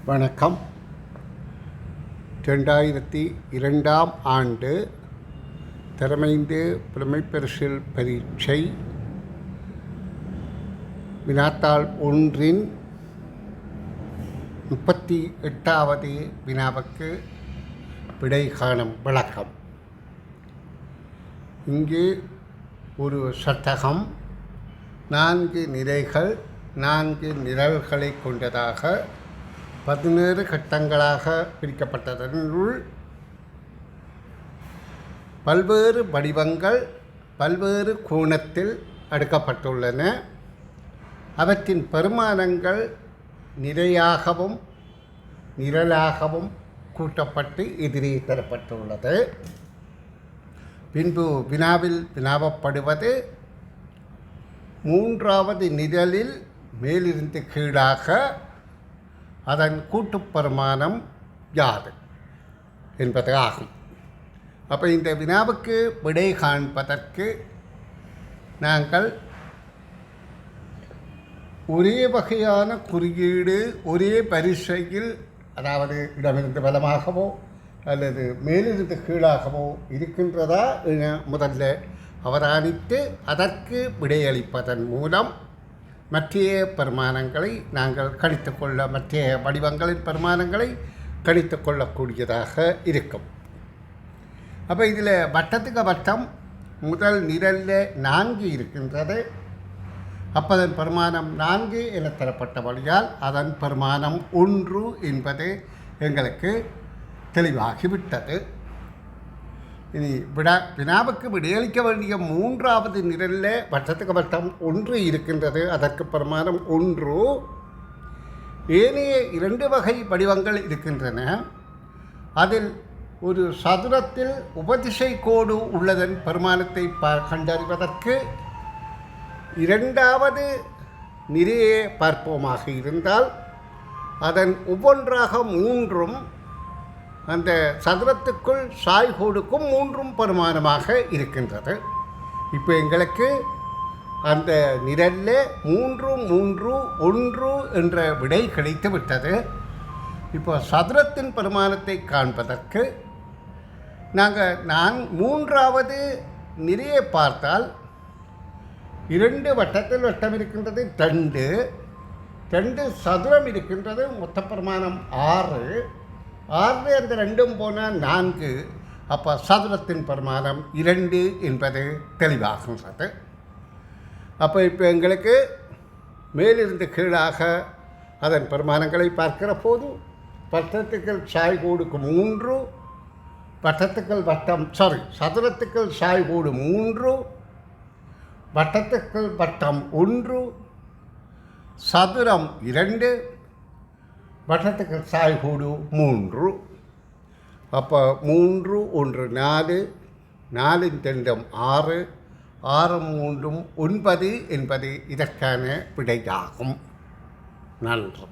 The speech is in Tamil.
வணக்கம். 2002 ஆண்டு திறமைந்து புலமைப்பரிசில் பரீட்சை வினாத்தாள் 1 38வது வினாவுக்கு விடை காணும் விளக்கம். இங்கு ஒரு சட்டகம் 4 நிலைகள் 4 நிரல்களை கொண்டதாக 17 கட்டங்களாக பிரிக்கப்பட்டதனுள் பல்வேறு வடிவங்கள் பல்வேறு கோணத்தில் அடுக்கப்பட்டுள்ளன. அவற்றின் பெருமானங்கள் நிலையாகவும் நிரலாகவும் கூட்டப்பட்டு எதிரே தரப்பட்டுள்ளது. பின்பு வினாவில் வினாவப்படுவது 3வது நிரலில் மேலிருந்து கீழாக அதன் கூட்டுப்பெருமானம் யாது என்பது ஆகும். அப்போ இந்த வினாவுக்கு விடை காண்பதற்கு நாங்கள் ஒரே வகையான குறியீடு ஒரே பரிசையில், அதாவது இடமிருந்து வலமாகவோ அல்லது மேலிருந்து கீழாகவோ இருக்கின்றதா என முதல்ல அவதானித்து அதற்கு விடையளிப்பதன் மூலம் மற்றைய பெருமானங்களை நாங்கள் கணித்துக்கொள்ள, மற்றைய வடிவங்களின் பெருமானங்களை கணித்து கொள்ளக்கூடியதாக இருக்கும். அப்போ இதில் வட்டத்துக்கு வட்டம் முதல் நிரலில் 4 இருக்கின்றது. அப்போ அதன் பெருமானம் 4 என தரப்பட்டபடியால் அதன் பெருமானம் 1 என்பது எங்களுக்கு தெளிவாகிவிட்டது. இனி வினாவுக்கு விடையளிக்க வேண்டிய 3வது நிரலில் வட்டத்துக்கு வட்டம் 1 இருக்கின்றது. அதற்கு பெருமானம் 1. ஏனைய 2 வகை வடிவங்கள் இருக்கின்றன. அதில் ஒரு சதுரத்தில் உபதிசை கோடு உள்ளதன் பெருமானத்தை கண்டறிவதற்கு 2வது நிறைய பார்ப்போமாக இருந்தால் அதன் ஒவ்வொன்றாக 3ம் அந்த சதுரத்துக்குள் சாய்கோடுக்கும் 3ம் பெருமானமாக இருக்கின்றது. இப்போ எங்களுக்கு அந்த நிரலில் 3, 3, 1 என்ற விடை கிடைத்து விட்டது. இப்போ சதுரத்தின் பெருமானத்தை காண்பதற்கு நான் 3வது நிறைய பார்த்தால் 2 வட்டத்தில் வட்டம் இருக்கின்றது, 2 சதுரம் இருக்கின்றது, மொத்த பெருமானம் 6 அந்த 2ம் போனால் 4. அப்போ சதுரத்தின் பெருமானம் 2 என்பது தெளிவாகின்றது. அப்போ இப்போ எங்களுக்கு மேலிருந்து கீழாக அதன் பெருமானங்களை பார்க்கிற போது வட்டத்துக்கள் சாய்கோடுக்கு 3, சதுரத்துக்கள் சாய்கோடு 3, வட்டத்துக்கள் வட்டம் 1, சதுரம் 2, வட்டத்துக்கு சாய்கோடு 3. அப்போ 3, 1, 4, 4 2 6, 6 3 9 என்பது இதற்கான விடையாகும். நன்றி.